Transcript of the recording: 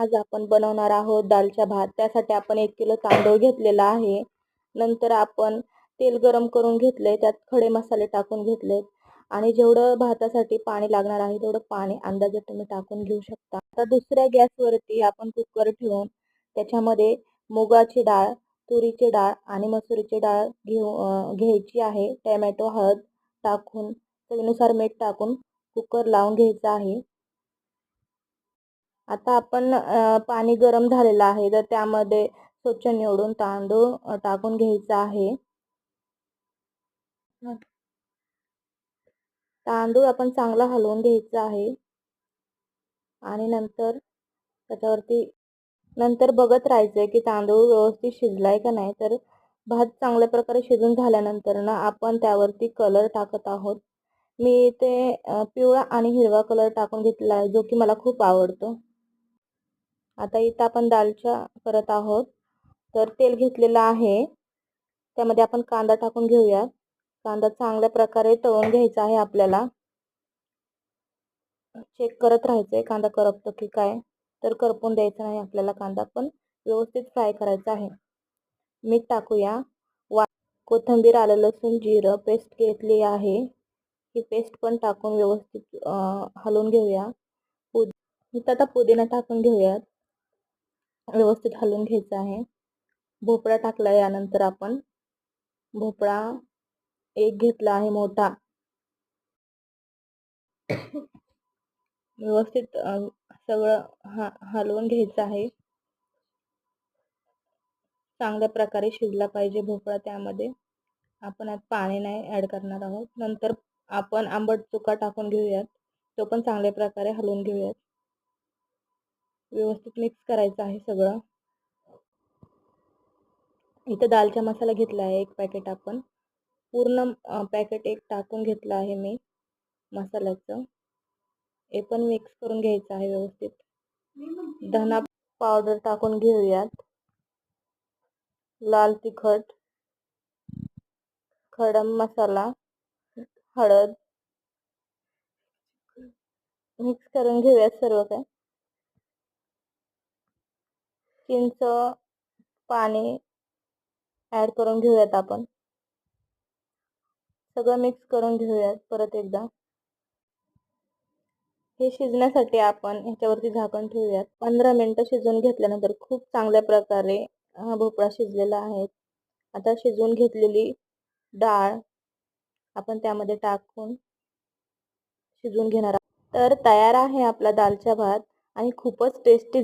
आज आपण बनवणार आहोत दालचा भात। त्यासाठी आपण 1 किलो तांदूळ घेतलेला आहे। नंतर आपण तेल गरम करून घेतले, त्यात खडे मसाले टाकून घेतले आणि जेवढं भातासाठी पाणी लागणार आहे तेवढं पाणी अंदाजे तुम्ही टाकून घेऊ शकता। आता दुसऱ्या गॅसवरती आपण कुकर ठेवून त्याच्यामध्ये मुगाची डाळ, तुरीची डाळ आणि मसुरीची डाळ घ्यायची आहे। टोमॅटो, हळद टाकून चवीनुसार मीठ टाकून कुकर लावून घ्यायचा आहे। आता आपण पाणी गरम झालेलं आहे, तर त्यामध्ये स्वच्छ निवडून तांदूळ टाकून घ्यायचा आहे। तांदूळ आपण चांगला हलवून घ्यायचा आहे आणि नंतर त्याच्यावरती बघत राहायचंय की तांदूळ व्यवस्थित शिजलाय का नाही। तर भात चांगल्या प्रकारे शिजून झाल्यानंतर ना आपण त्यावरती कलर टाकत आहोत। मी ते पिवळा आणि हिरवा कलर टाकून घेतला आहे, जो की मला खूप आवडतो। आता इथं आपण दालचा करत आहोत, तर तेल घेतलेलं आहे, त्यामध्ये आपण कांदा टाकून घेऊया। कांदा चांगल्या प्रकारे तळून घ्यायचा आहे। आपल्याला चेक करत राहायचंय कांदा करपतो की काय, तर करपून द्यायचा नाही आपल्याला कांदा, पण व्यवस्थित फ्राय करायचा आहे। मीठ टाकूया, कोथिंबीर, आलं लसूण जिरं पेस्ट घेतली आहे, ही पेस्ट पण टाकून व्यवस्थित हलवून घेऊया। आता पुदिना टाकून घेऊयात, व्यवस्थित हलवून घ्यायचं आहे। भोपळा टाकला, यानंतर आपण भोपळा एक घेतला आहे मोठा, व्यवस्थित सगळं हलवून घ्यायचं आहे। चांगल्या प्रकारे शिजला पाहिजे भोपळा। त्यामध्ये आपण आता पाणी नाही ऍड करणार आहोत। नंतर आपण आंबट चुका टाकून घेऊयात, तो पण चांगल्या प्रकारे हलवून घेऊयात। व्यवस्थित मिक्स करायचं आहे सगळं। इथं दालचा मसाला घेतला आहे 1 पॅकेट, आपण पूर्ण पॅकेट 1 टाकून घेतला आहे मी मसाल्याचं। हे पण मिक्स करून घ्यायचं आहे व्यवस्थित। धना पावडर टाकून घेऊयात, लाल तिखट, खडम मसाला, हळद मिक्स करून घेऊयात सर्व काही। चिंच पाणी ऍड करून घेऊयात आपण, सगळं मिक्स करून घेऊयात परत एकदा। हे शिजण्यासाठी आपण ह्याच्यावरती झाकण ठेवूयात। 15 मिनिटं शिजवून घेतल्यानंतर खूप चांगल्या प्रकारे भोपळा शिजलेला आहे। आता शिजवून घेतलेली डाळ आपण त्यामध्ये टाकून शिजवून घेणार आहोत। तर तयार आहे आपला दालचा भात आणि खूपच टेस्टी